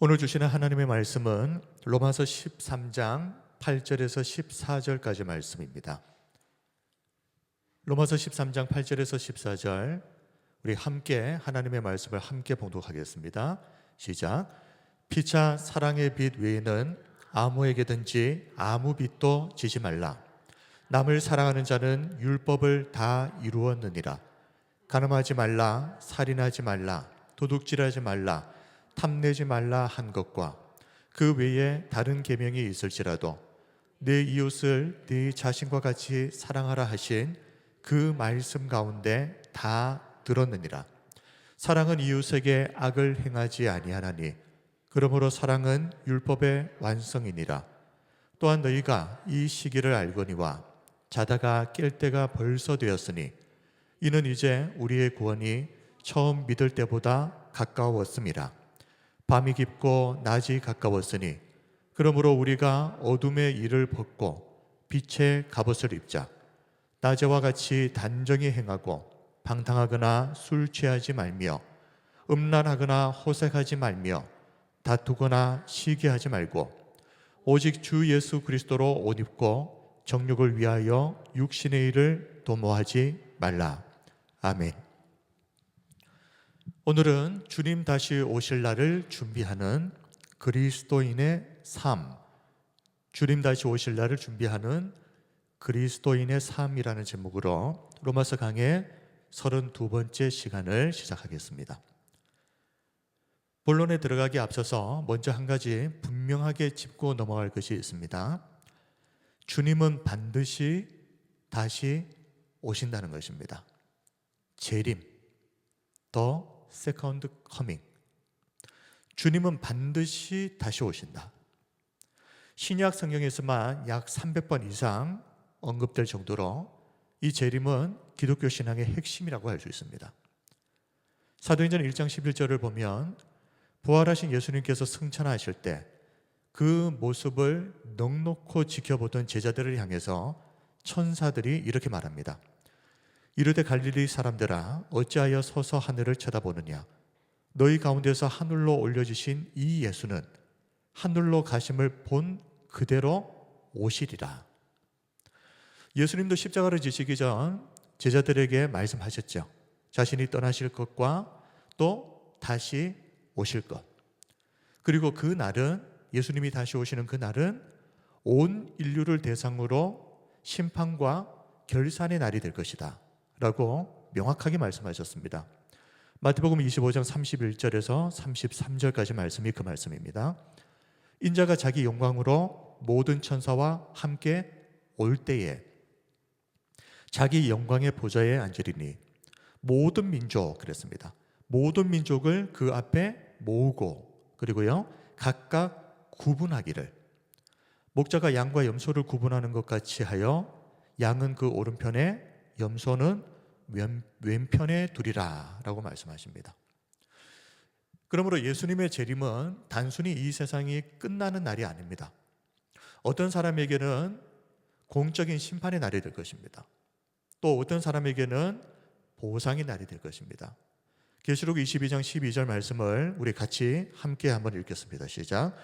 오늘 주시는 하나님의 말씀은 로마서 13장 8절에서 14절까지 말씀입니다. 로마서 13장 8절에서 14절 우리 함께 하나님의 말씀을 함께 봉독하겠습니다. 시작. 피차 사랑의 빛 외에는 아무에게든지 아무 빚도 지지 말라. 남을 사랑하는 자는 율법을 다 이루었느니라. 간음하지 말라, 살인하지 말라, 도둑질하지 말라, 탐내지 말라 한 것과 그 외에 다른 계명이 있을지라도 내 이웃을 네 자신과 같이 사랑하라 하신 그 말씀 가운데 다 들었느니라. 사랑은 이웃에게 악을 행하지 아니하나니 그러므로 사랑은 율법의 완성이니라. 또한 너희가 이 시기를 알거니와 자다가 깰 때가 벌써 되었으니 이는 이제 우리의 구원이 처음 믿을 때보다 가까웠음이라. 밤이 깊고 낮이 가까웠으니 그러므로 우리가 어둠의 일을 벗고 빛의 갑옷을 입자. 낮에와 같이 단정히 행하고 방탕하거나 술 취하지 말며 음란하거나 호색하지 말며 다투거나 시기하지 말고 오직 주 예수 그리스도로 옷 입고 정욕을 위하여 육신의 일을 도모하지 말라. 아멘. 오늘은 주님 다시 오실 날을 준비하는 그리스도인의 삶, 주님 다시 오실 날을 준비하는 그리스도인의 삶이라는 제목으로 로마서 강의 32번째 시간을 시작하겠습니다. 본론에 들어가기 앞서서 먼저 한 가지 분명하게 짚고 넘어갈 것이 있습니다. 주님은 반드시 다시 오신다는 것입니다. 재림, 더 세컨드 커밍. 주님은 반드시 다시 오신다. 신약 성경에서만 약 300번 이상 언급될 정도로 이 재림은 기독교 신앙의 핵심이라고 할 수 있습니다. 사도행전 1장 11절을 보면 부활하신 예수님께서 승천하실 때 그 모습을 넉넉히 지켜보던 제자들을 향해서 천사들이 이렇게 말합니다. 이르되 갈릴리 사람들아 어찌하여 서서 하늘을 쳐다보느냐. 너희 가운데서 하늘로 올려지신 이 예수는 하늘로 가심을 본 그대로 오시리라. 예수님도 십자가를 지시기 전 제자들에게 말씀하셨죠. 자신이 떠나실 것과 또 다시 오실 것. 그리고 그 날은, 예수님이 다시 오시는 그 날은 온 인류를 대상으로 심판과 결산의 날이 될 것이다 라고 명확하게 말씀하셨습니다. 마태복음 25장 31절에서 33절까지 말씀이 그 말씀입니다. 인자가 자기 영광으로 모든 천사와 함께 올 때에 자기 영광의 보좌에 앉으리니 모든 민족, 그랬습니다. 모든 민족을 그 앞에 모으고, 그리고요 각각 구분하기를, 목자가 양과 염소를 구분하는 것 같이 하여 양은 그 오른편에 염소는 왼편에 두리라 라고 말씀하십니다. 그러므로 예수님의 재림은 단순히 이 세상이 끝나는 날이 아닙니다. 어떤 사람에게는 공적인 심판의 날이 될 것입니다. 또 어떤 사람에게는 보상의 날이 될 것입니다. 계시록 22장 12절 말씀을 우리 같이 함께 한번 읽겠습니다. 시작.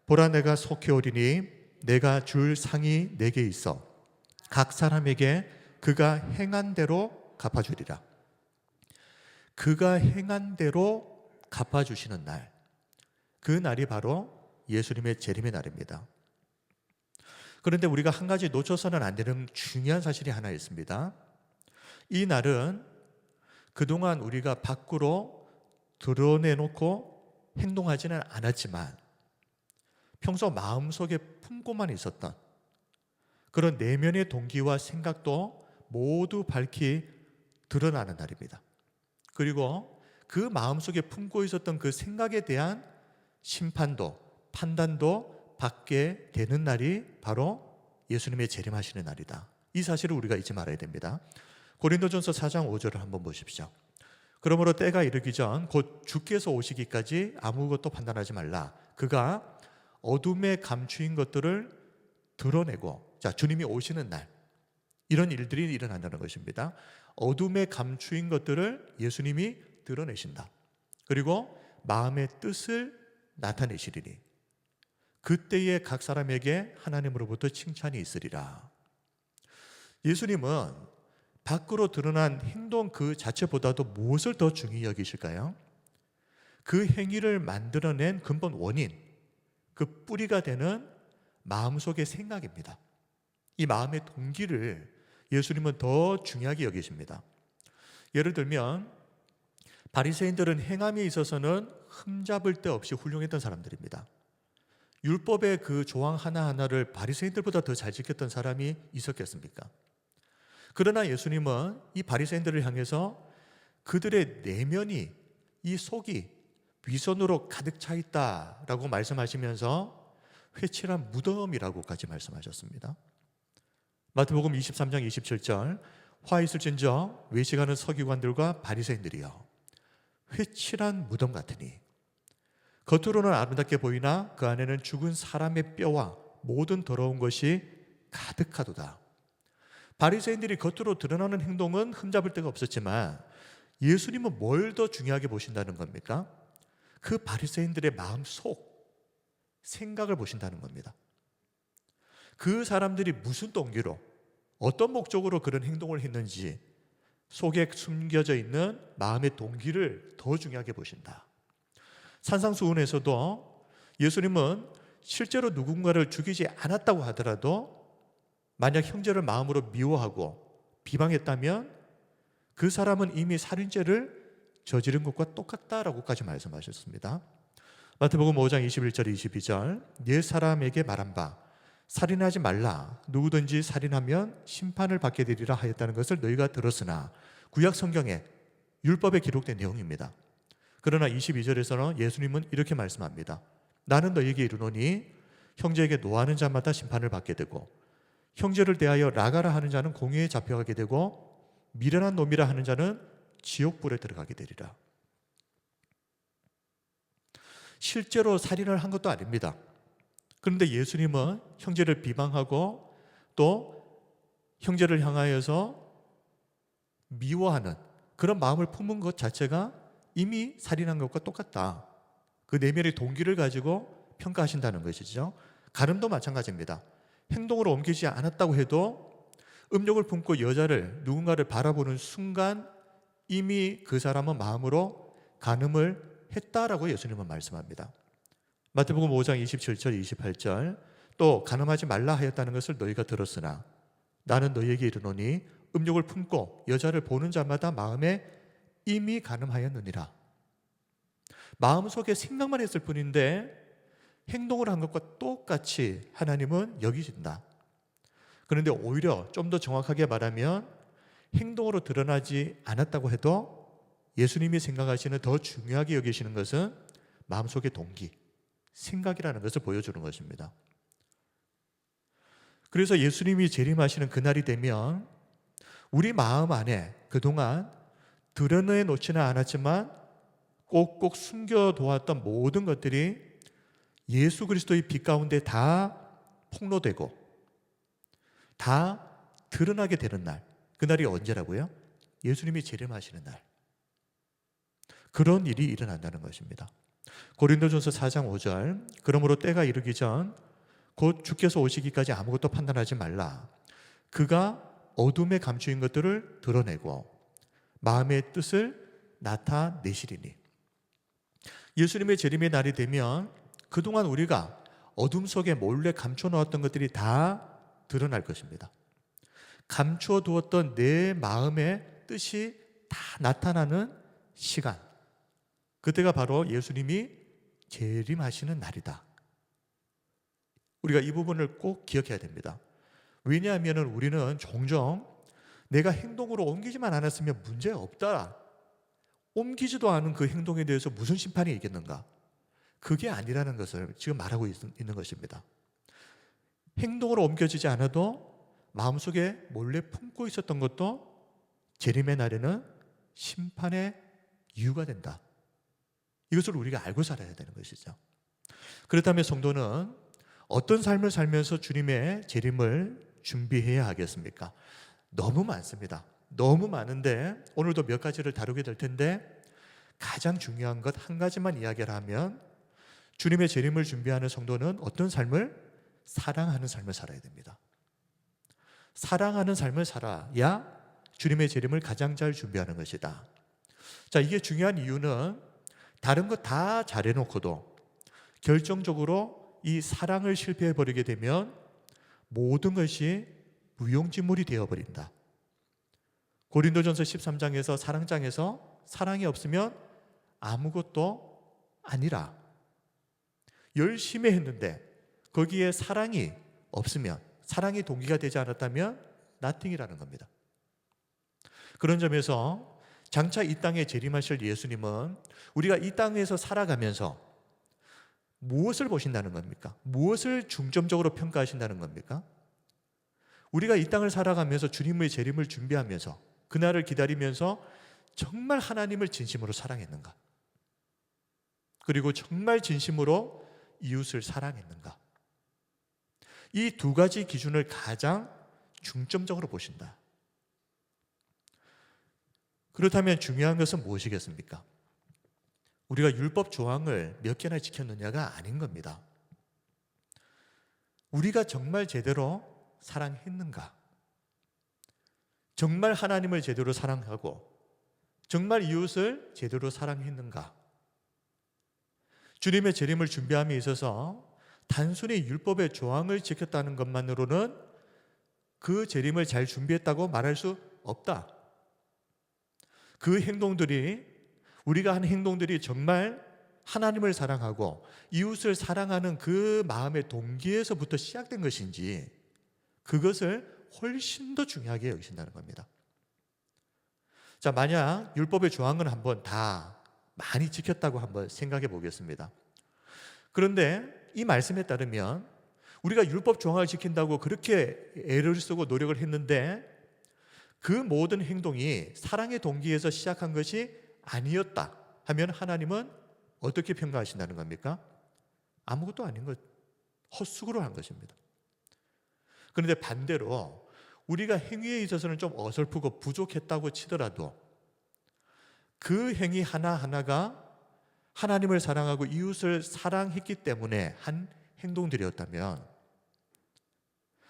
보라 내가 속히 오리니 내가 줄 상이 내게 있어 각 사람에게 그가 행한 대로 갚아주리라. 그가 행한 대로 갚아주시는 날, 그 날이 바로 예수님의 재림의 날입니다. 그런데 우리가 한 가지 놓쳐서는 안 되는 중요한 사실이 하나 있습니다. 이 날은 그동안 우리가 밖으로 드러내놓고 행동하지는 않았지만 평소 마음속에 품고만 있었던 그런 내면의 동기와 생각도 모두 밝히 드러나는 날입니다. 그리고 그 마음속에 품고 있었던 그 생각에 대한 심판도 판단도 받게 되는 날이 바로 예수님의 재림하시는 날이다. 이 사실을 우리가 잊지 말아야 됩니다. 고린도전서 4장 5절을 한번 보십시오. 그러므로 때가 이르기 전 곧 주께서 오시기까지 아무것도 판단하지 말라. 그가 어둠에 감추인 것들을 드러내고, 자, 주님이 오시는 날 이런 일들이 일어난다는 것입니다. 어둠에 감추인 것들을 예수님이 드러내신다. 그리고 마음의 뜻을 나타내시리니 그때에 각 사람에게 하나님으로부터 칭찬이 있으리라. 예수님은 밖으로 드러난 행동 그 자체보다도 무엇을 더 중요히 여기실까요? 그 행위를 만들어낸 근본 원인, 그 뿌리가 되는 마음속의 생각입니다. 이 마음의 동기를 예수님은 더 중요하게 여기십니다. 예를 들면 바리새인들은 행함에 있어서는 흠잡을 데 없이 훌륭했던 사람들입니다. 율법의 그 조항 하나하나를 바리새인들보다 더 잘 지켰던 사람이 있었겠습니까? 그러나 예수님은 이 바리새인들을 향해서 그들의 내면이, 이 속이 위선으로 가득 차 있다라고 말씀하시면서 회칠한 무덤이라고까지 말씀하셨습니다. 마태복음 23장 27절, 화 있을진저 외식하는 서기관들과 바리새인들이여 회칠한 무덤 같으니 겉으로는 아름답게 보이나 그 안에는 죽은 사람의 뼈와 모든 더러운 것이 가득하도다. 바리새인들이 겉으로 드러나는 행동은 흠잡을 데가 없었지만 예수님은 뭘 더 중요하게 보신다는 겁니까? 그 바리새인들의 마음 속 생각을 보신다는 겁니다. 그 사람들이 무슨 동기로 어떤 목적으로 그런 행동을 했는지 속에 숨겨져 있는 마음의 동기를 더 중요하게 보신다. 산상수훈에서도 예수님은 실제로 누군가를 죽이지 않았다고 하더라도 만약 형제를 마음으로 미워하고 비방했다면 그 사람은 이미 살인죄를 저지른 것과 똑같다라고까지 말씀하셨습니다. 마태복음 5장 21절 22절, 옛 사람에게 말한 바 살인하지 말라, 누구든지 살인하면 심판을 받게 되리라 하였다는 것을 너희가 들었으나, 구약 성경에 율법에 기록된 내용입니다. 그러나 22절에서는 예수님은 이렇게 말씀합니다. 나는 너희에게 이르노니 형제에게 노하는 자마다 심판을 받게 되고 형제를 대하여 라가라 하는 자는 공회에 잡혀가게 되고 미련한 놈이라 하는 자는 지옥불에 들어가게 되리라. 실제로 살인을 한 것도 아닙니다. 그런데 예수님은 형제를 비방하고 또 형제를 향하여서 미워하는 그런 마음을 품은 것 자체가 이미 살인한 것과 똑같다. 그 내면의 동기를 가지고 평가하신다는 것이죠. 간음도 마찬가지입니다. 행동으로 옮기지 않았다고 해도 음욕을 품고 여자를 누군가를 바라보는 순간 이미 그 사람은 마음으로 간음을 했다라고 예수님은 말씀합니다. 마태복음 5장 27절 28절, 또 간음하지 말라 하였다는 것을 너희가 들었으나 나는 너희에게 이르노니 음욕을 품고 여자를 보는 자마다 마음에 이미 간음하였느니라. 마음속에 생각만 했을 뿐인데 행동을 한 것과 똑같이 하나님은 여기신다. 그런데 오히려 좀 더 정확하게 말하면 행동으로 드러나지 않았다고 해도 예수님이 생각하시는 더 중요하게 여기시는 것은 마음속의 동기, 생각이라는 것을 보여주는 것입니다. 그래서 예수님이 재림하시는 그날이 되면 우리 마음 안에 그동안 드러내 놓지는 않았지만 꼭꼭 숨겨두었던 모든 것들이 예수 그리스도의 빛 가운데 다 폭로되고 다 드러나게 되는 날, 그날이 언제라고요? 예수님이 재림하시는 날. 그런 일이 일어난다는 것입니다. 고린도전서 4장 5절, 그러므로 때가 이르기 전 곧 주께서 오시기까지 아무것도 판단하지 말라. 그가 어둠에 감추인 것들을 드러내고 마음의 뜻을 나타내시리니. 예수님의 재림의 날이 되면 그동안 우리가 어둠 속에 몰래 감춰놓았던 것들이 다 드러날 것입니다. 감추어 두었던 내 마음의 뜻이 다 나타나는 시간, 그때가 바로 예수님이 재림하시는 날이다. 우리가 이 부분을 꼭 기억해야 됩니다. 왜냐하면 우리는 종종 내가 행동으로 옮기지만 않았으면 문제 없다, 옮기지도 않은 그 행동에 대해서 무슨 심판이 있겠는가, 그게 아니라는 것을 지금 말하고 있는 것입니다. 행동으로 옮겨지지 않아도 마음속에 몰래 품고 있었던 것도 재림의 날에는 심판의 이유가 된다. 이것을 우리가 알고 살아야 되는 것이죠. 그렇다면 성도는 어떤 삶을 살면서 주님의 재림을 준비해야 하겠습니까? 너무 많습니다. 너무 많은데 오늘도 몇 가지를 다루게 될 텐데 가장 중요한 것 한 가지만 이야기를 하면 주님의 재림을 준비하는 성도는 어떤 삶을? 사랑하는 삶을 살아야 됩니다. 사랑하는 삶을 살아야 주님의 재림을 가장 잘 준비하는 것이다. 자, 이게 중요한 이유는 다른 거 다 잘해놓고도 결정적으로 이 사랑을 실패해버리게 되면 모든 것이 무용지물이 되어버린다. 고린도전서 13장에서 사랑장에서 사랑이 없으면 아무것도 아니라, 열심히 했는데 거기에 사랑이 없으면, 사랑이 동기가 되지 않았다면 nothing이라는 겁니다. 그런 점에서 장차 이 땅에 재림하실 예수님은 우리가 이 땅에서 살아가면서 무엇을 보신다는 겁니까? 무엇을 중점적으로 평가하신다는 겁니까? 우리가 이 땅을 살아가면서 주님의 재림을 준비하면서 그날을 기다리면서 정말 하나님을 진심으로 사랑했는가? 그리고 정말 진심으로 이웃을 사랑했는가? 이 두 가지 기준을 가장 중점적으로 보신다. 그렇다면 중요한 것은 무엇이겠습니까? 우리가 율법 조항을 몇 개나 지켰느냐가 아닌 겁니다. 우리가 정말 제대로 사랑했는가? 정말 하나님을 제대로 사랑하고 정말 이웃을 제대로 사랑했는가? 주님의 재림을 준비함에 있어서 단순히 율법의 조항을 지켰다는 것만으로는 그 재림을 잘 준비했다고 말할 수 없다. 그 행동들이, 우리가 한 행동들이 정말 하나님을 사랑하고 이웃을 사랑하는 그 마음의 동기에서부터 시작된 것인지 그것을 훨씬 더 중요하게 여기신다는 겁니다. 자, 만약 율법의 조항을 한번 다 많이 지켰다고 한번 생각해 보겠습니다. 그런데 이 말씀에 따르면 우리가 율법 조항을 지킨다고 그렇게 애를 쓰고 노력을 했는데 그 모든 행동이 사랑의 동기에서 시작한 것이 아니었다 하면 하나님은 어떻게 평가하신다는 겁니까? 아무것도 아닌 것, 헛수고로 한 것입니다. 그런데 반대로 우리가 행위에 있어서는 좀 어설프고 부족했다고 치더라도 그 행위 하나하나가 하나님을 사랑하고 이웃을 사랑했기 때문에 한 행동들이었다면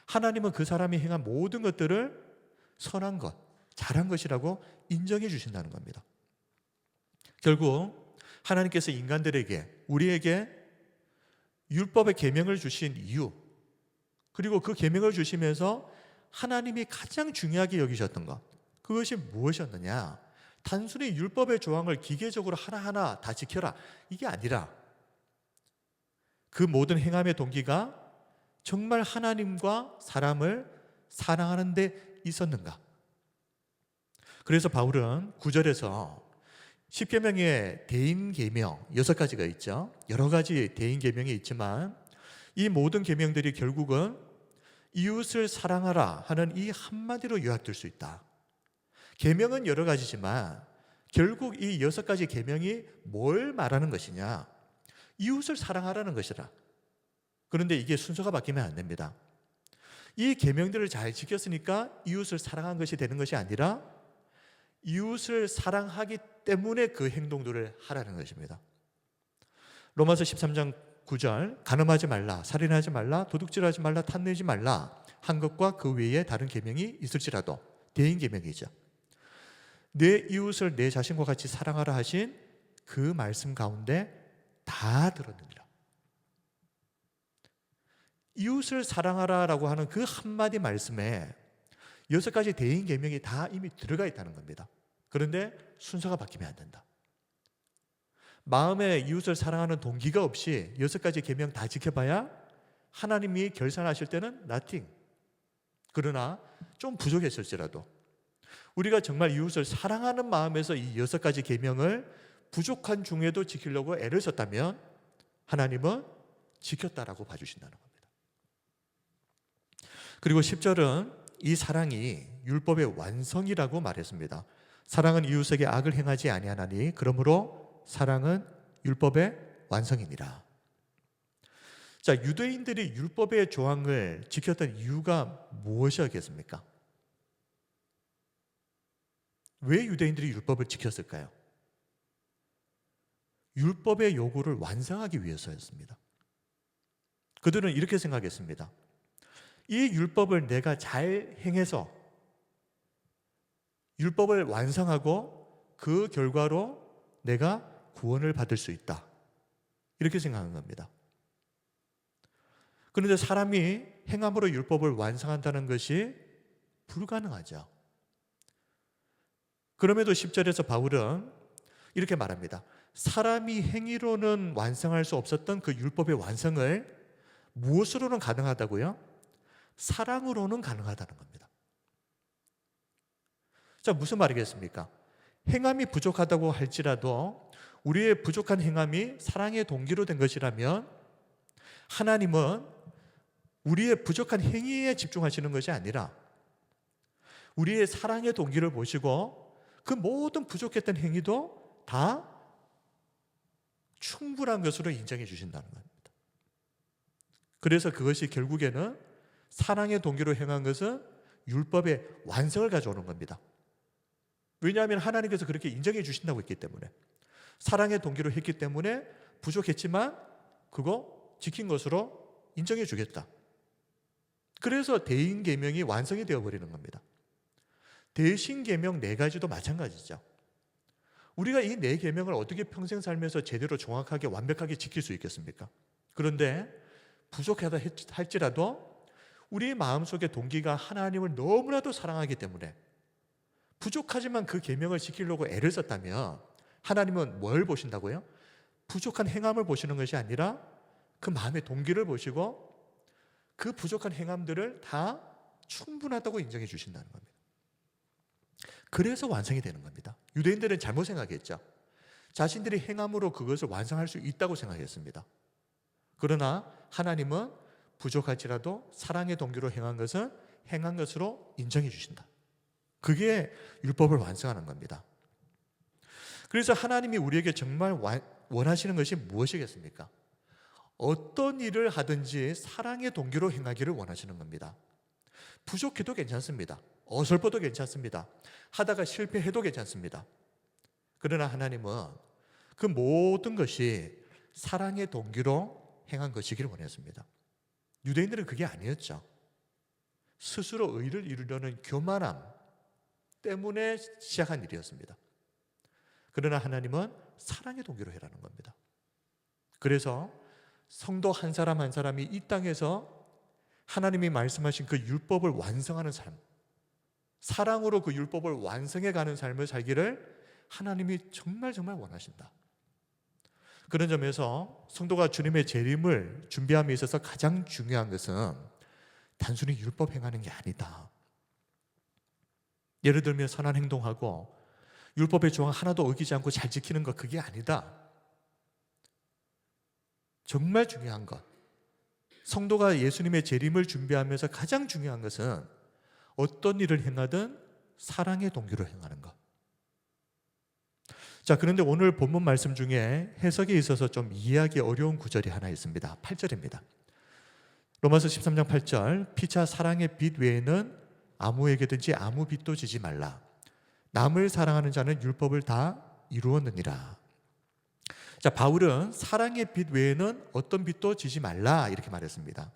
하나님은 그 사람이 행한 모든 것들을 선한 것, 잘한 것이라고 인정해 주신다는 겁니다. 결국 하나님께서 인간들에게, 우리에게 율법의 계명을 주신 이유, 그리고 그 계명을 주시면서 하나님이 가장 중요하게 여기셨던 것, 그것이 무엇이었느냐? 단순히 율법의 조항을 기계적으로 하나하나 다 지켜라, 이게 아니라 그 모든 행함의 동기가 정말 하나님과 사람을 사랑하는 데 있었는가? 그래서 바울은 9절에서 10계명의 대인 계명 6가지가 있죠. 여러 가지 대인 계명이 있지만 이 모든 계명들이 결국은 이웃을 사랑하라 하는 이 한마디로 요약될 수 있다. 계명은 여러 가지지만 결국 이 6가지 계명이 뭘 말하는 것이냐? 이웃을 사랑하라는 것이라. 그런데 이게 순서가 바뀌면 안 됩니다. 이 계명들을 잘 지켰으니까 이웃을 사랑한 것이 되는 것이 아니라 이웃을 사랑하기 때문에 그 행동들을 하라는 것입니다. 로마서 13장 9절, 간음하지 말라, 살인하지 말라, 도둑질하지 말라, 탐내지 말라 한 것과 그 외에 다른 계명이 있을지라도 대인 계명이죠. 내 이웃을 내 자신과 같이 사랑하라 하신 그 말씀 가운데 다 들었느니라. 이웃을 사랑하라라고 하는 그 한마디 말씀에 6가지 대인 계명이 다 이미 들어가 있다는 겁니다. 그런데 순서가 바뀌면 안 된다. 마음에 이웃을 사랑하는 동기가 없이 6가지 계명 다 지켜봐야 하나님이 결산하실 때는 nothing. 그러나 좀 부족했을지라도 우리가 정말 이웃을 사랑하는 마음에서 이 6가지 계명을 부족한 중에도 지키려고 애를 썼다면 하나님은 지켰다라고 봐주신다는 겁니다. 그리고 10절은 이 사랑이 율법의 완성이라고 말했습니다. 사랑은 이웃에게 악을 행하지 아니하나니 그러므로 사랑은 율법의 완성이니라. 자, 유대인들이 율법의 조항을 지켰던 이유가 무엇이었겠습니까? 왜 유대인들이 율법을 지켰을까요? 율법의 요구를 완성하기 위해서였습니다. 그들은 이렇게 생각했습니다. 이 율법을 내가 잘 행해서 율법을 완성하고 그 결과로 내가 구원을 받을 수 있다. 이렇게 생각한 겁니다. 그런데 사람이 행함으로 율법을 완성한다는 것이 불가능하죠. 그럼에도 10절에서 바울은 이렇게 말합니다. 사람이 행위로는 완성할 수 없었던 그 율법의 완성을 무엇으로는 가능하다고요? 사랑으로는 가능하다는 겁니다. 자, 무슨 말이겠습니까? 행함이 부족하다고 할지라도 우리의 부족한 행함이 사랑의 동기로 된 것이라면 하나님은 우리의 부족한 행위에 집중하시는 것이 아니라 우리의 사랑의 동기를 보시고 그 모든 부족했던 행위도 다 충분한 것으로 인정해 주신다는 겁니다. 그래서 그것이 결국에는 사랑의 동기로 행한 것은 율법의 완성을 가져오는 겁니다. 왜냐하면 하나님께서 그렇게 인정해 주신다고 했기 때문에, 사랑의 동기로 했기 때문에 부족했지만 그거 지킨 것으로 인정해 주겠다. 그래서 대인계명이 완성이 되어버리는 겁니다. 대신계명 4가지도 마찬가지죠. 우리가 이 4계명을 어떻게 평생 살면서 제대로 정확하게 완벽하게 지킬 수 있겠습니까? 그런데 부족하다 할지라도 우리 마음속의 동기가 하나님을 너무나도 사랑하기 때문에 부족하지만 그 계명을 지키려고 애를 썼다면 하나님은 뭘 보신다고요? 부족한 행함을 보시는 것이 아니라 그 마음의 동기를 보시고 그 부족한 행함들을 다 충분하다고 인정해 주신다는 겁니다. 그래서 완성이 되는 겁니다. 유대인들은 잘못 생각했죠. 자신들이 행함으로 그것을 완성할 수 있다고 생각했습니다. 그러나 하나님은 부족할지라도 사랑의 동기로 행한 것은 행한 것으로 인정해 주신다. 그게 율법을 완성하는 겁니다. 그래서 하나님이 우리에게 정말 원하시는 것이 무엇이겠습니까? 어떤 일을 하든지 사랑의 동기로 행하기를 원하시는 겁니다. 부족해도 괜찮습니다. 어설퍼도 괜찮습니다. 하다가 실패해도 괜찮습니다. 그러나 하나님은 그 모든 것이 사랑의 동기로 행한 것이기를 원했습니다. 유대인들은 그게 아니었죠. 스스로 의를 이루려는 교만함 때문에 시작한 일이었습니다. 그러나 하나님은 사랑의 동기로 해라는 겁니다. 그래서 성도 한 사람 한 사람이 이 땅에서 하나님이 말씀하신 그 율법을 완성하는 삶, 사랑으로 그 율법을 완성해 가는 삶을 살기를 하나님이 정말 원하신다. 그런 점에서 성도가 주님의 재림을 준비함에 있어서 가장 중요한 것은 단순히 율법 행하는 게 아니다. 예를 들면 선한 행동하고 율법의 조항 하나도 어기지 않고 잘 지키는 것, 그게 아니다. 정말 중요한 것, 성도가 예수님의 재림을 준비하면서 가장 중요한 것은 어떤 일을 행하든 사랑의 동기로 행하는 것. 자, 그런데 오늘 본문 말씀 중에 해석에 있어서 좀 이해하기 어려운 구절이 하나 있습니다. 8절입니다. 로마서 13장 8절, 피차 사랑의 빚 외에는 아무에게든지 아무 빚도 지지 말라. 남을 사랑하는 자는 율법을 다 이루었느니라. 자, 바울은 사랑의 빚 외에는 어떤 빚도 지지 말라 이렇게 말했습니다.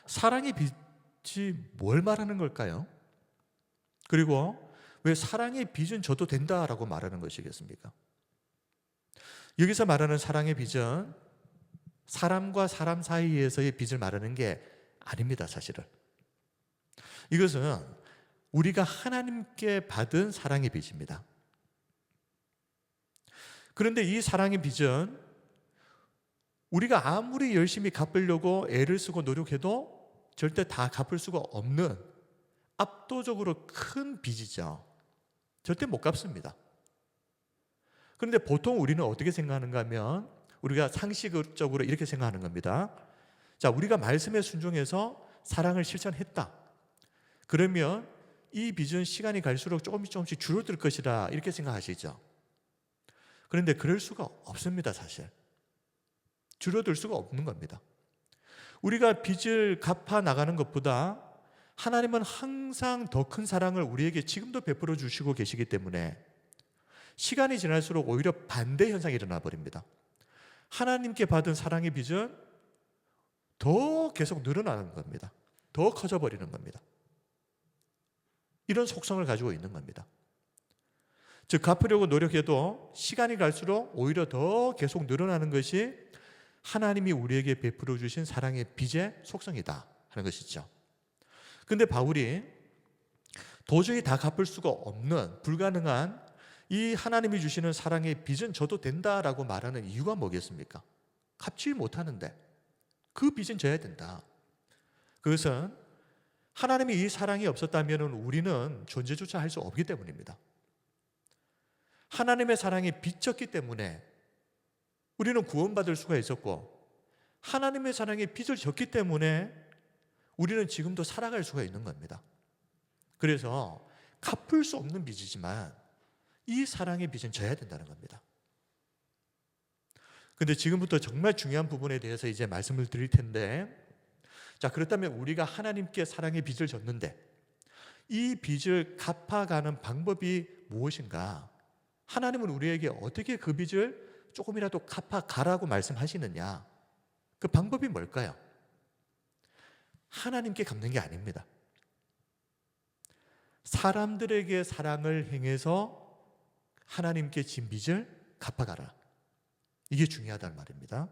사랑의 빚이 뭘 말하는 걸까요? 그리고 왜 사랑의 빚은 져도 된다라고 말하는 것이겠습니까? 여기서 말하는 사랑의 빚은 사람과 사람 사이에서의 빚을 말하는 게 아닙니다, 사실은. 이것은 우리가 하나님께 받은 사랑의 빚입니다. 그런데 이 사랑의 빚은 우리가 아무리 열심히 갚으려고 애를 쓰고 노력해도 절대 다 갚을 수가 없는 압도적으로 큰 빚이죠. 절대 못 갚습니다. 그런데 보통 우리는 어떻게 생각하는가 하면 우리가 상식적으로 이렇게 생각하는 겁니다. 자, 우리가 말씀에 순종해서 사랑을 실천했다. 그러면 이 빚은 시간이 갈수록 조금씩 줄어들 것이다 이렇게 생각하시죠. 그런데 그럴 수가 없습니다, 사실. 줄어들 수가 없는 겁니다. 우리가 빚을 갚아 나가는 것보다 하나님은 항상 더 큰 사랑을 우리에게 지금도 베풀어 주시고 계시기 때문에 시간이 지날수록 오히려 반대 현상이 일어나 버립니다. 하나님께 받은 사랑의 빚은 더 계속 늘어나는 겁니다. 더 커져 버리는 겁니다. 이런 속성을 가지고 있는 겁니다. 즉 갚으려고 노력해도 시간이 갈수록 오히려 더 계속 늘어나는 것이 하나님이 우리에게 베풀어 주신 사랑의 빚의 속성이다 하는 것이죠. 그런데 바울이 도저히 다 갚을 수가 없는 불가능한 이 하나님이 주시는 사랑의 빚은 져도 된다라고 말하는 이유가 뭐겠습니까? 갚지 못하는데 그 빚은 져야 된다. 그것은 하나님이 이 사랑이 없었다면 우리는 존재조차 할 수 없기 때문입니다. 하나님의 사랑이 빚졌기 때문에 우리는 구원받을 수가 있었고, 하나님의 사랑이 빚을 졌기 때문에 우리는 지금도 살아갈 수가 있는 겁니다. 그래서 갚을 수 없는 빚이지만 이 사랑의 빚은 져야 된다는 겁니다. 근데 지금부터 정말 중요한 부분에 대해서 이제 말씀을 드릴 텐데, 자, 그렇다면 우리가 하나님께 사랑의 빚을 졌는데 이 빚을 갚아가는 방법이 무엇인가? 하나님은 우리에게 어떻게 그 빚을 조금이라도 갚아가라고 말씀하시느냐? 그 방법이 뭘까요? 하나님께 갚는 게 아닙니다. 사람들에게 사랑을 행해서 하나님께 진 빚을 갚아가라. 이게 중요하다는 말입니다.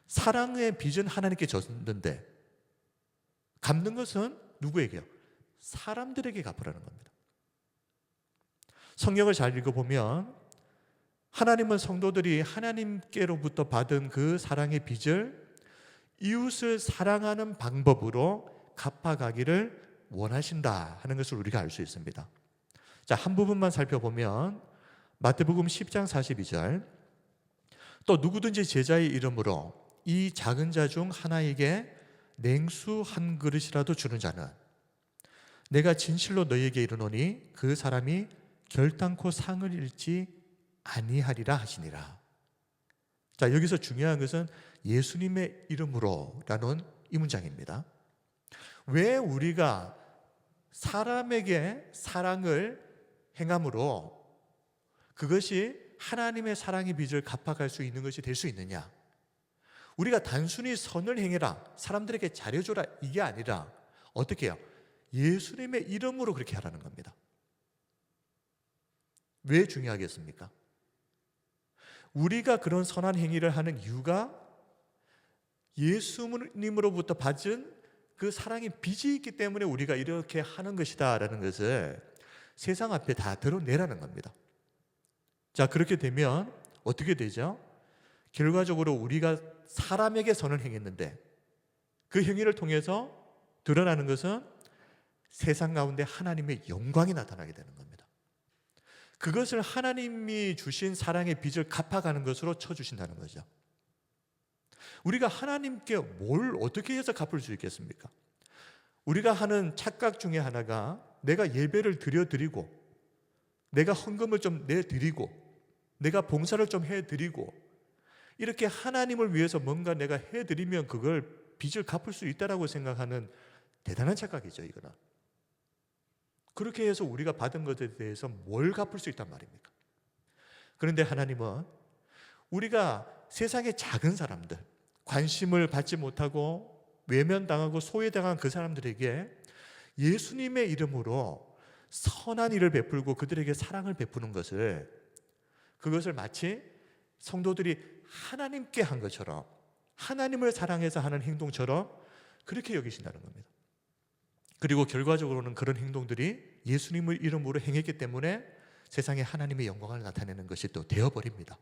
사랑의 빚은 하나님께 졌는데 갚는 것은 누구에게요? 사람들에게 갚으라는 겁니다. 성경을 잘 읽어보면 하나님은 성도들이 하나님께로부터 받은 그 사랑의 빚을 이웃을 사랑하는 방법으로 갚아가기를 원하신다 하는 것을 우리가 알 수 있습니다. 자, 한 부분만 살펴보면 마태복음 10장 42절, 또 누구든지 제자의 이름으로 이 작은 자 중 하나에게 냉수 한 그릇이라도 주는 자는 내가 진실로 너희에게 이르노니 그 사람이 결단코 상을 잃지 아니하리라 하시니라. 자, 여기서 중요한 것은 예수님의 이름으로라는 이 문장입니다. 왜 우리가 사람에게 사랑을 행함으로 그것이 하나님의 사랑의 빚을 갚아갈 수 있는 것이 될 수 있느냐? 우리가 단순히 선을 행해라, 사람들에게 잘해줘라, 이게 아니라 어떻게 해요? 예수님의 이름으로 그렇게 하라는 겁니다. 왜 중요하겠습니까? 우리가 그런 선한 행위를 하는 이유가 예수님으로부터 받은 그 사랑의 빚이 있기 때문에 우리가 이렇게 하는 것이다 라는 것을 세상 앞에 다 드러내라는 겁니다. 자, 그렇게 되면 어떻게 되죠? 결과적으로 우리가 사람에게 선을 행했는데 그 행위를 통해서 드러나는 것은 세상 가운데 하나님의 영광이 나타나게 되는 겁니다. 그것을 하나님이 주신 사랑의 빚을 갚아가는 것으로 쳐주신다는 거죠. 우리가 하나님께 뭘 어떻게 해서 갚을 수 있겠습니까? 우리가 하는 착각 중에 하나가 내가 예배를 드려드리고 내가 헌금을 좀 내드리고 내가 봉사를 좀 해드리고 이렇게 하나님을 위해서 뭔가 내가 해드리면 그걸 빚을 갚을 수 있다라고 생각하는 대단한 착각이죠, 이거는. 그렇게 해서 우리가 받은 것에 대해서 뭘 갚을 수 있단 말입니까? 그런데 하나님은 우리가 세상의 작은 사람들, 관심을 받지 못하고 외면당하고 소외당한 그 사람들에게 예수님의 이름으로 선한 일을 베풀고 그들에게 사랑을 베푸는 것을, 그것을 마치 성도들이 하나님께 한 것처럼, 하나님을 사랑해서 하는 행동처럼 그렇게 여기신다는 겁니다. 그리고 결과적으로는 그런 행동들이 예수님의 이름으로 행했기 때문에 세상에 하나님의 영광을 나타내는 것이 또 되어버립니다.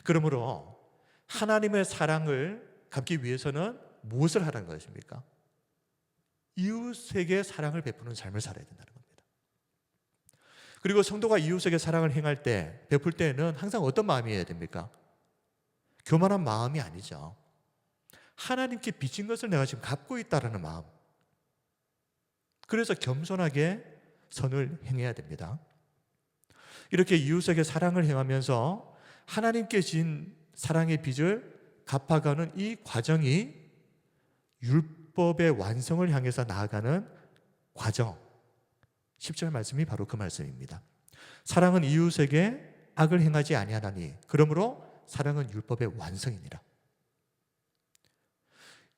그러므로 하나님의 사랑을 갚기 위해서는 무엇을 하라는 것입니까? 이웃에게 사랑을 베푸는 삶을 살아야 된다는 겁니다. 그리고 성도가 이웃에게 사랑을 행할 때, 베풀 때에는 항상 어떤 마음이어야 됩니까? 교만한 마음이 아니죠. 하나님께 빚진 것을 내가 지금 갚고 있다는 마음. 그래서 겸손하게 선을 행해야 됩니다. 이렇게 이웃에게 사랑을 행하면서 하나님께 진 사랑의 빚을 갚아가는 이 과정이 율법의 완성을 향해서 나아가는 과정, 10절 말씀이 바로 그 말씀입니다. 사랑은 이웃에게 악을 행하지 아니하나니 그러므로 사랑은 율법의 완성이니라.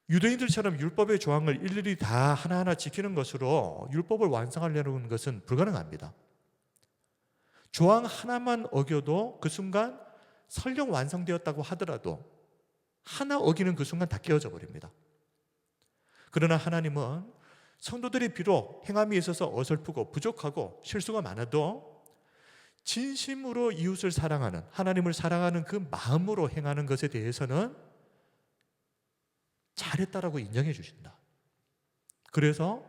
유대인들처럼 율법의 조항을 일일이 다 하나하나 지키는 것으로 율법을 완성하려는 것은 불가능합니다. 조항 하나만 어겨도 그 순간 설령 완성되었다고 하더라도 하나 어기는 그 순간 다 깨어져 버립니다. 그러나 하나님은 성도들이 비록 행함에 있어서 어설프고 부족하고 실수가 많아도 진심으로 이웃을 사랑하는, 하나님을 사랑하는 그 마음으로 행하는 것에 대해서는 잘했다라고 인정해 주신다. 그래서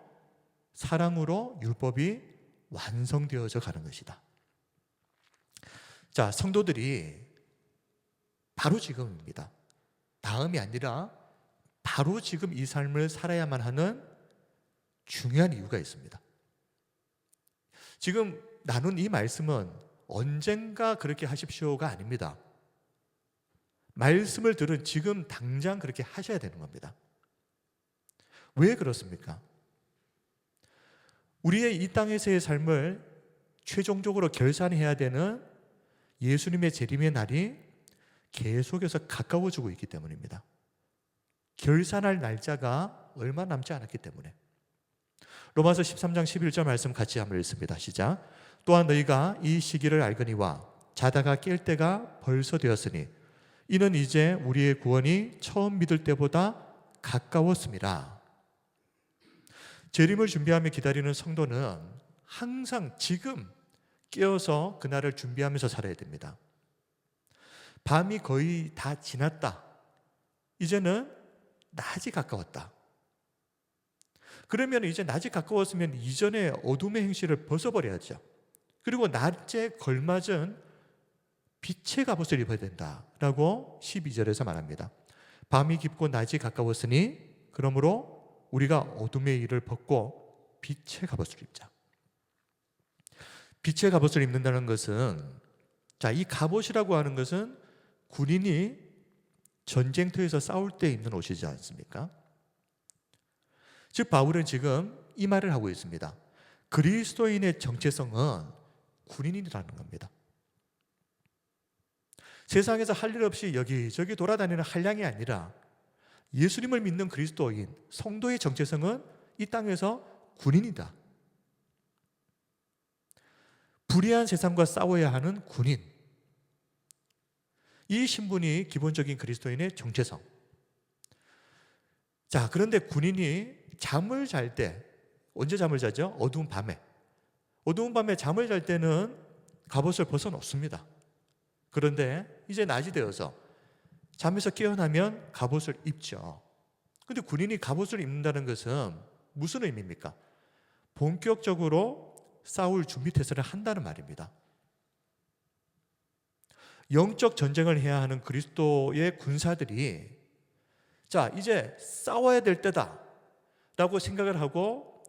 사랑으로 율법이 완성되어져 가는 것이다. 자, 성도들이 바로 지금입니다. 다음이 아니라 바로 지금 이 삶을 살아야만 하는 중요한 이유가 있습니다. 지금 나눈 이 말씀은 언젠가 그렇게 하십시오가 아닙니다. 말씀을 들은 지금 당장 그렇게 하셔야 되는 겁니다. 왜 그렇습니까? 우리의 이 땅에서의 삶을 최종적으로 결산해야 되는 예수님의 재림의 날이 계속해서 가까워지고 있기 때문입니다. 결산할 날짜가 얼마 남지 않았기 때문에. 로마서 13장 11절 말씀 같이 한번 읽습니다. 시작. 또한 너희가 이 시기를 알거니와 자다가 깰 때가 벌써 되었으니 이는 이제 우리의 구원이 처음 믿을 때보다 가까웠습니다. 재림을 준비하며 기다리는 성도는 항상 지금 깨어서 그날을 준비하면서 살아야 됩니다. 밤이 거의 다 지났다. 이제는 낮이 가까웠다. 그러면 이제 낮이 가까웠으면 이전의 어둠의 행실을 벗어버려야죠. 그리고 낮에 걸맞은 빛의 갑옷을 입어야 된다라고 12절에서 말합니다. 밤이 깊고 낮이 가까웠으니 그러므로 우리가 어둠의 일을 벗고 빛의 갑옷을 입자. 빛의 갑옷을 입는다는 것은, 자, 이 갑옷이라고 하는 것은 군인이 전쟁터에서 싸울 때 입는 옷이지 않습니까? 즉 바울은 지금 이 말을 하고 있습니다. 그리스도인의 정체성은 군인이라는 겁니다. 세상에서 할 일 없이 여기저기 돌아다니는 한량이 아니라 예수님을 믿는 그리스도인, 성도의 정체성은 이 땅에서 군인이다. 불의한 세상과 싸워야 하는 군인. 이 신분이 기본적인 그리스도인의 정체성. 자, 그런데 군인이 잠을 잘 때, 언제 잠을 자죠? 어두운 밤에. 어두운 밤에 잠을 잘 때는 갑옷을 벗어놓습니다. 그런데 이제 낮이 되어서 잠에서 깨어나면 갑옷을 입죠. 그런데 군인이 갑옷을 입는다는 것은 무슨 의미입니까? 본격적으로 싸울 준비 태세를 한다는 말입니다. 영적 전쟁을 해야 하는 그리스도의 군사들이 자, 이제 싸워야 될 때다 라고 생각을 하고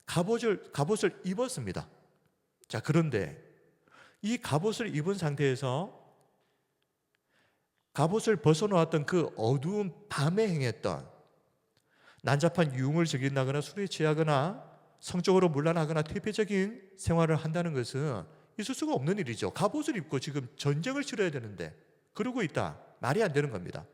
갑옷을 입었습니다. 자, 그런데 이 갑옷을 입은 상태에서 갑옷을 벗어놓았던 그 어두운 밤에 행했던 난잡한 유흥을 즐긴다거나 술에 취하거나 성적으로 문란하거나 퇴폐적인 생활을 한다는 것은 있을 수가 없는 일이죠. 갑옷을 입고 지금 전쟁을 치러야 되는데 그러고 있다. 말이 안 되는 겁니다.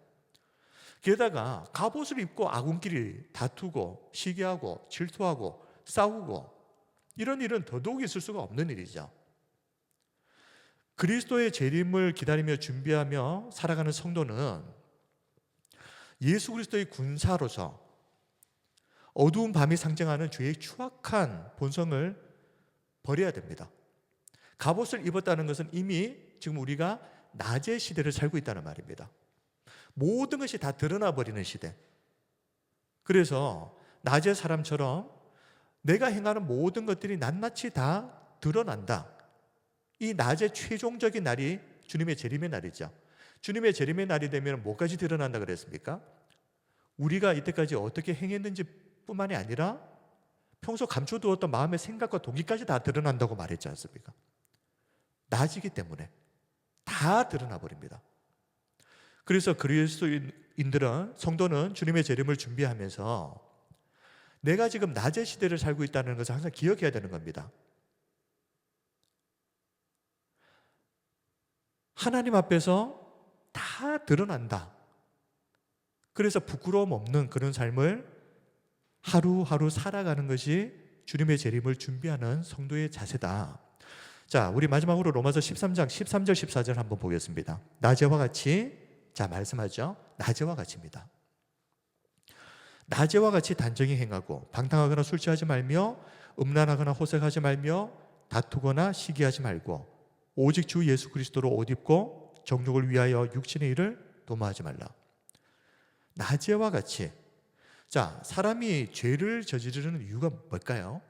게다가 갑옷을 입고 아군끼리 다투고 시기하고 질투하고 싸우고 이런 일은 더더욱 있을 수가 없는 일이죠. 그리스도의 재림을 기다리며 준비하며 살아가는 성도는 예수 그리스도의 군사로서 어두운 밤이 상징하는 죄의 추악한 본성을 버려야 됩니다. 갑옷을 입었다는 것은 이미 지금 우리가 낮의 시대를 살고 있다는 말입니다. 모든 것이 다 드러나 버리는 시대. 그래서 낮의 사람처럼 내가 행하는 모든 것들이 낱낱이 다 드러난다. 이 낮의 최종적인 날이 주님의 재림의 날이죠. 주님의 재림의 날이 되면 뭐까지 드러난다 그랬습니까? 우리가 이때까지 어떻게 행했는지 뿐만이 아니라 평소 감춰두었던 마음의 생각과 동기까지 다 드러난다고 말했지 않습니까? 낮이기 때문에 다 드러나 버립니다. 그래서 그리스도인들은, 성도는 주님의 재림을 준비하면서 내가 지금 낮의 시대를 살고 있다는 것을 항상 기억해야 되는 겁니다. 하나님 앞에서 다 드러난다. 그래서 부끄러움 없는 그런 삶을 하루하루 살아가는 것이 주님의 재림을 준비하는 성도의 자세다. 자, 우리 마지막으로 로마서 13장 13절 14절 한번 보겠습니다. 낮에와 같이, 자 말씀하죠. 낮에와 같이입니다. 낮에와 같이 단정히 행하고 방탕하거나 술 취하지 말며 음란하거나 호색하지 말며 다투거나 시기하지 말고 오직 주 예수 그리스도로 옷 입고 정욕을 위하여 육신의 일을 도모하지 말라. 낮에와 같이. 자, 사람이 죄를 저지르는 이유가 뭘까요?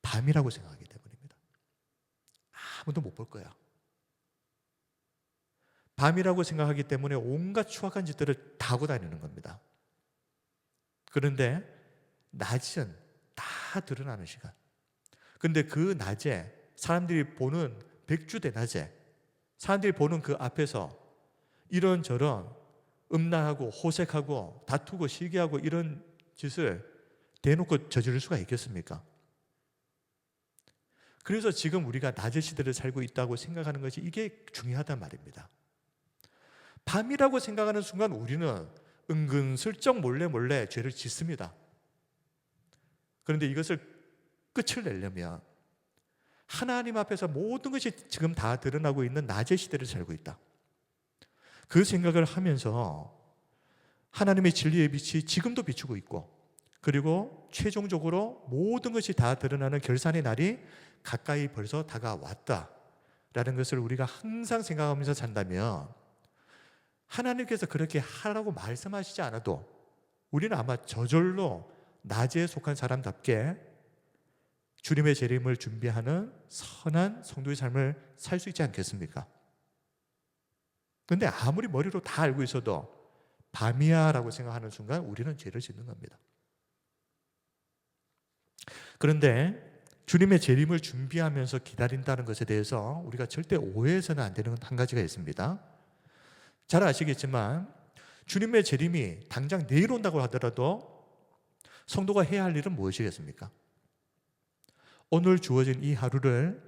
밤이라고 생각하기 때문입니다. 아무도 못 볼 거야. 밤이라고 생각하기 때문에 온갖 추악한 짓들을 다 하고 다니는 겁니다. 그런데 낮은 다 드러나는 시간. 근데 그 낮에 사람들이 보는 백주대 낮에 사람들이 보는 그 앞에서 이런저런 음란하고 호색하고 다투고 시기하고 이런 짓을 대놓고 저지를 수가 있겠습니까? 그래서 지금 우리가 낮의 시대를 살고 있다고 생각하는 것이 이게 중요하단 말입니다. 밤이라고 생각하는 순간 우리는 은근슬쩍 몰래 죄를 짓습니다. 그런데 이것을 끝을 내려면 하나님 앞에서 모든 것이 지금 다 드러나고 있는 낮의 시대를 살고 있다. 그 생각을 하면서 하나님의 진리의 빛이 지금도 비추고 있고, 그리고 최종적으로 모든 것이 다 드러나는 결산의 날이 가까이 벌써 다가왔다라는 것을 우리가 항상 생각하면서 산다면 하나님께서 그렇게 하라고 말씀하시지 않아도 우리는 아마 저절로 낮에 속한 사람답게 주님의 재림을 준비하는 선한 성도의 삶을 살 수 있지 않겠습니까? 그런데 아무리 머리로 다 알고 있어도 밤이야 라고 생각하는 순간 우리는 죄를 짓는 겁니다. 그런데 주님의 재림을 준비하면서 기다린다는 것에 대해서 우리가 절대 오해해서는 안 되는 한 가지가 있습니다. 잘 아시겠지만 주님의 재림이 당장 내일 온다고 하더라도 성도가 해야 할 일은 무엇이겠습니까? 오늘 주어진 이 하루를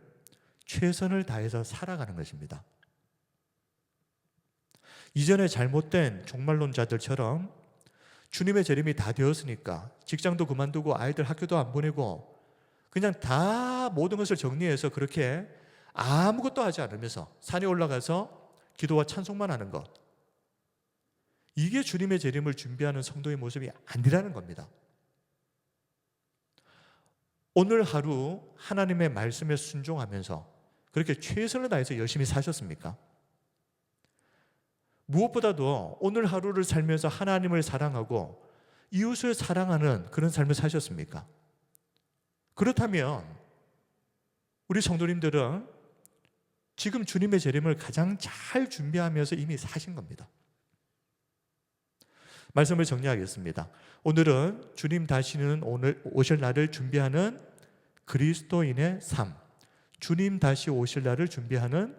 최선을 다해서 살아가는 것입니다. 이전에 잘못된 종말론자들처럼 주님의 재림이 다 되었으니까 직장도 그만두고 아이들 학교도 안 보내고 그냥 다 모든 것을 정리해서 그렇게 아무것도 하지 않으면서 산에 올라가서 기도와 찬송만 하는 것, 이게 주님의 재림을 준비하는 성도의 모습이 아니라는 겁니다. 오늘 하루 하나님의 말씀에 순종하면서 그렇게 최선을 다해서 열심히 사셨습니까? 무엇보다도 오늘 하루를 살면서 하나님을 사랑하고 이웃을 사랑하는 그런 삶을 사셨습니까? 그렇다면 우리 성도님들은 지금 주님의 재림을 가장 잘 준비하면서 이미 사신 겁니다. 말씀을 정리하겠습니다. 오늘은 주님 다시는 오늘 오실 날을 준비하는 그리스도인의 삶, 주님 다시 오실 날을 준비하는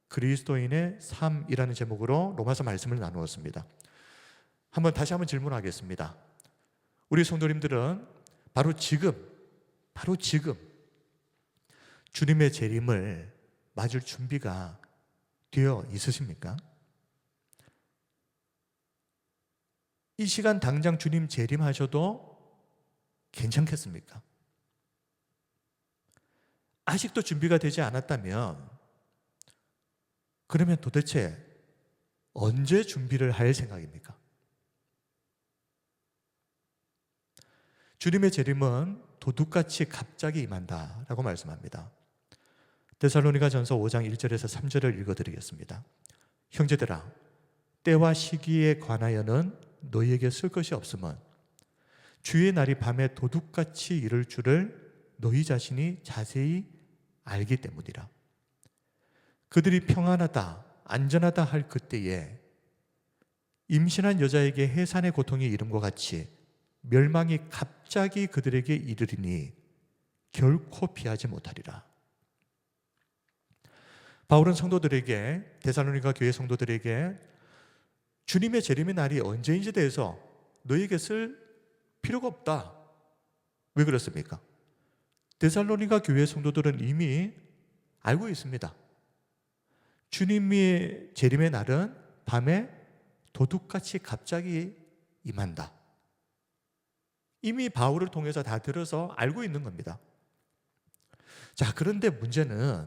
그리스도인의 삶이라는 제목으로 로마서 말씀을 나누었습니다. 다시 한번 질문하겠습니다. 우리 성도님들은 바로 지금 주님의 재림을 맞을 준비가 되어 있으십니까? 이 시간 당장 주님 재림하셔도 괜찮겠습니까? 아직도 준비가 되지 않았다면 그러면 도대체 언제 준비를 할 생각입니까? 주님의 재림은 도둑같이 갑자기 임한다라고 말씀합니다. 데살로니가전서 5장 1절에서 3절을 읽어드리겠습니다. 형제들아, 때와 시기에 관하여는 너희에게 쓸 것이 없음은 주의 날이 밤에 도둑같이 이를 줄을 너희 자신이 자세히 알기 때문이라. 그들이 평안하다 안전하다 할 그때에 임신한 여자에게 해산의 고통이 이름과 같이 멸망이 갑자기 그들에게 이르리니 결코 피하지 못하리라. 바울은 성도들에게, 데살로니가 교회 성도들에게 주님의 재림의 날이 언제인지 대해서 너희에게 쓸 필요가 없다. 왜 그렇습니까? 데살로니가 교회 성도들은 이미 알고 있습니다. 주님의 재림의 날은 밤에 도둑같이 갑자기 임한다. 이미 바울을 통해서 다 들어서 알고 있는 겁니다. 자, 그런데 문제는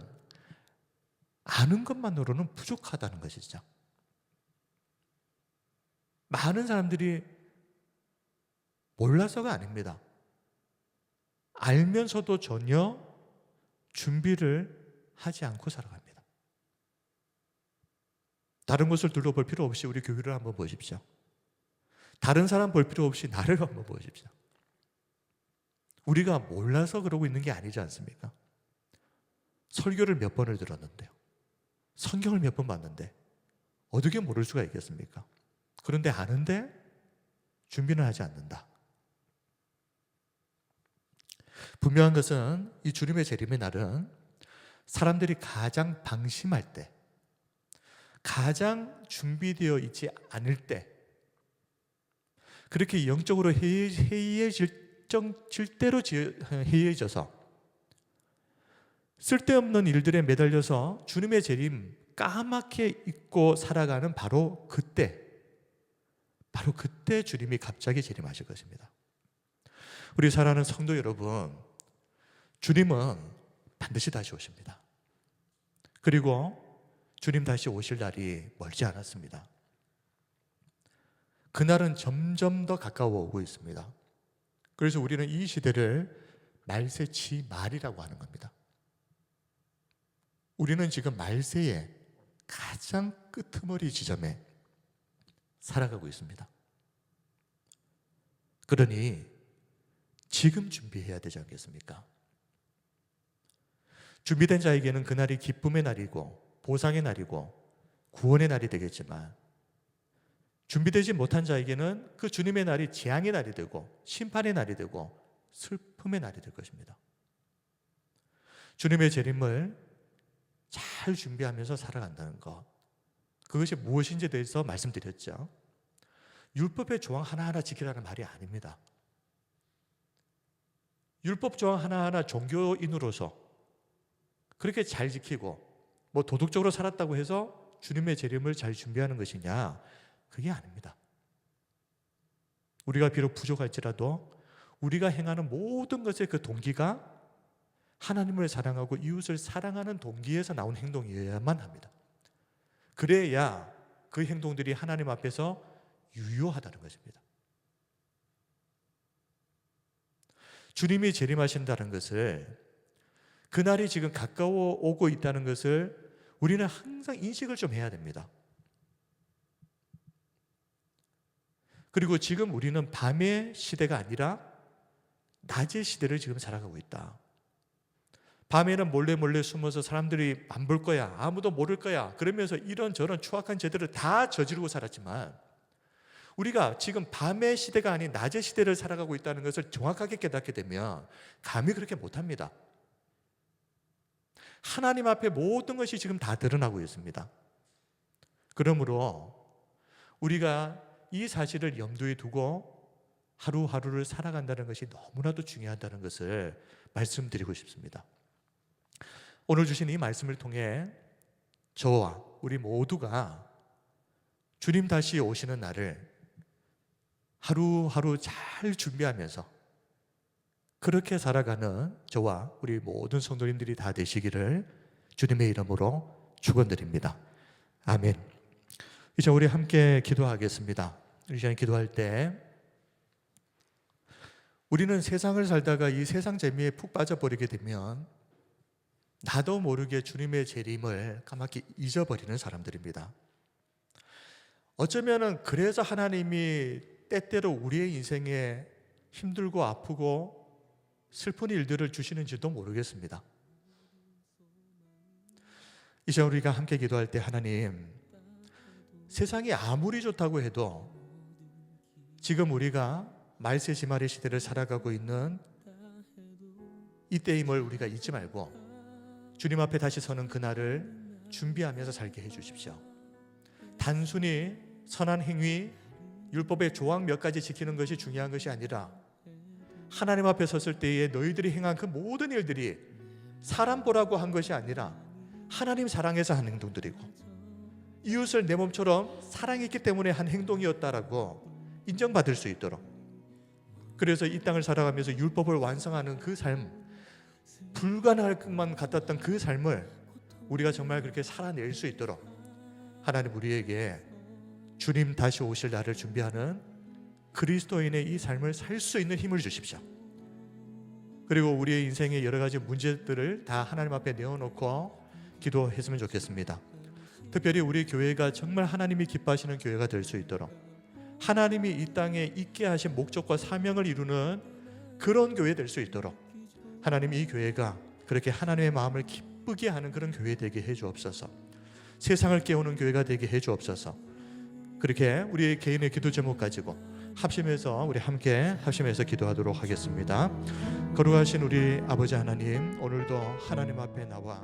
아는 것만으로는 부족하다는 것이죠. 많은 사람들이 몰라서가 아닙니다. 알면서도 전혀 준비를 하지 않고 살아갑니다. 다른 것을 둘러볼 필요 없이 우리 교회를 한번 보십시오. 다른 사람 볼 필요 없이 나를 한번 보십시오. 우리가 몰라서 그러고 있는 게 아니지 않습니까? 설교를 몇 번을 들었는데요. 성경을 몇 번 봤는데 어떻게 모를 수가 있겠습니까? 그런데 아는데 준비는 하지 않는다. 분명한 것은 이 주님의 재림의 날은 사람들이 가장 방심할 때, 가장 준비되어 있지 않을 때, 그렇게 영적으로 해이해질 때로 해이해져서 쓸데없는 일들에 매달려서 주님의 재림 까맣게 잊고 살아가는 바로 그때 주님이 갑자기 재림하실 것입니다. 우리 사랑하는 성도 여러분, 주님은 반드시 다시 오십니다. 그리고 주님 다시 오실 날이 멀지 않았습니다. 그날은 점점 더 가까워 오고 있습니다. 그래서 우리는 이 시대를 말세치 말이라고 하는 겁니다. 우리는 지금 말세의 가장 끄트머리 지점에 살아가고 있습니다. 그러니 지금 준비해야 되지 않겠습니까? 준비된 자에게는 그날이 기쁨의 날이고 보상의 날이고 구원의 날이 되겠지만, 준비되지 못한 자에게는 그 주님의 날이 재앙의 날이 되고 심판의 날이 되고 슬픔의 날이 될 것입니다. 주님의 재림을 잘 준비하면서 살아간다는 것, 그것이 무엇인지에 대해서 말씀드렸죠. 율법의 조항 하나하나 지키라는 말이 아닙니다. 율법 조항 하나하나 종교인으로서 그렇게 잘 지키고 도덕적으로 살았다고 해서 주님의 재림을 잘 준비하는 것이냐? 그게 아닙니다. 우리가 비록 부족할지라도 우리가 행하는 모든 것의 그 동기가 하나님을 사랑하고 이웃을 사랑하는 동기에서 나온 행동이어야만 합니다. 그래야 그 행동들이 하나님 앞에서 유효하다는 것입니다. 주님이 재림하신다는 것을, 그날이 지금 가까워 오고 있다는 것을 우리는 항상 인식을 좀 해야 됩니다. 그리고 지금 우리는 밤의 시대가 아니라 낮의 시대를 지금 살아가고 있다. 밤에는 몰래 숨어서 사람들이 안 볼 거야, 아무도 모를 거야, 그러면서 이런저런 추악한 죄들을 다 저지르고 살았지만, 우리가 지금 밤의 시대가 아닌 낮의 시대를 살아가고 있다는 것을 정확하게 깨닫게 되면 감히 그렇게 못합니다. 하나님 앞에 모든 것이 지금 다 드러나고 있습니다. 그러므로 우리가 이 사실을 염두에 두고 하루하루를 살아간다는 것이 너무나도 중요하다는 것을 말씀드리고 싶습니다. 오늘 주신 이 말씀을 통해 저와 우리 모두가 주님 다시 오시는 날을 하루하루 잘 준비하면서 그렇게 살아가는 저와 우리 모든 성도님들이 다 되시기를 주님의 이름으로 축원드립니다. 아멘. 이제 우리 함께 기도하겠습니다. 이 시간에 기도할 때 우리는 세상을 살다가 이 세상 재미에 푹 빠져버리게 되면 나도 모르게 주님의 재림을 까맣게 잊어버리는 사람들입니다. 어쩌면은 그래서 하나님이 때때로 우리의 인생에 힘들고 아프고 슬픈 일들을 주시는지도 모르겠습니다. 이제 우리가 함께 기도할 때, 하나님, 세상이 아무리 좋다고 해도 지금 우리가 말세지말의 시대를 살아가고 있는 이때임을 우리가 잊지 말고 주님 앞에 다시 서는 그날을 준비하면서 살게 해주십시오. 단순히 선한 행위, 율법의 조항 몇 가지 지키는 것이 중요한 것이 아니라 하나님 앞에 섰을 때에 너희들이 행한 그 모든 일들이 사람 보라고 한 것이 아니라 하나님 사랑해서 한 행동들이고 이웃을 내 몸처럼 사랑했기 때문에 한 행동이었다라고 인정받을 수 있도록, 그래서 이 땅을 살아가면서 율법을 완성하는 그 삶, 불가능할 것만 같았던 그 삶을 우리가 정말 그렇게 살아낼 수 있도록 하나님 우리에게 주님 다시 오실 날을 준비하는 그리스도인의 이 삶을 살 수 있는 힘을 주십시오. 그리고 우리의 인생의 여러 가지 문제들을 다 하나님 앞에 내어놓고 기도했으면 좋겠습니다. 특별히 우리 교회가 정말 하나님이 기뻐하시는 교회가 될 수 있도록, 하나님이 이 땅에 있게 하신 목적과 사명을 이루는 그런 교회 될 수 있도록 하나님 이 교회가 그렇게 하나님의 마음을 기쁘게 하는 그런 교회 되게 해주옵소서. 세상을 깨우는 교회가 되게 해주옵소서. 그렇게 우리 개인의 기도 제목 가지고 합심해서 우리 함께 합심해서 기도하도록 하겠습니다. 거룩하신 우리 아버지 하나님, 오늘도 하나님 앞에 나와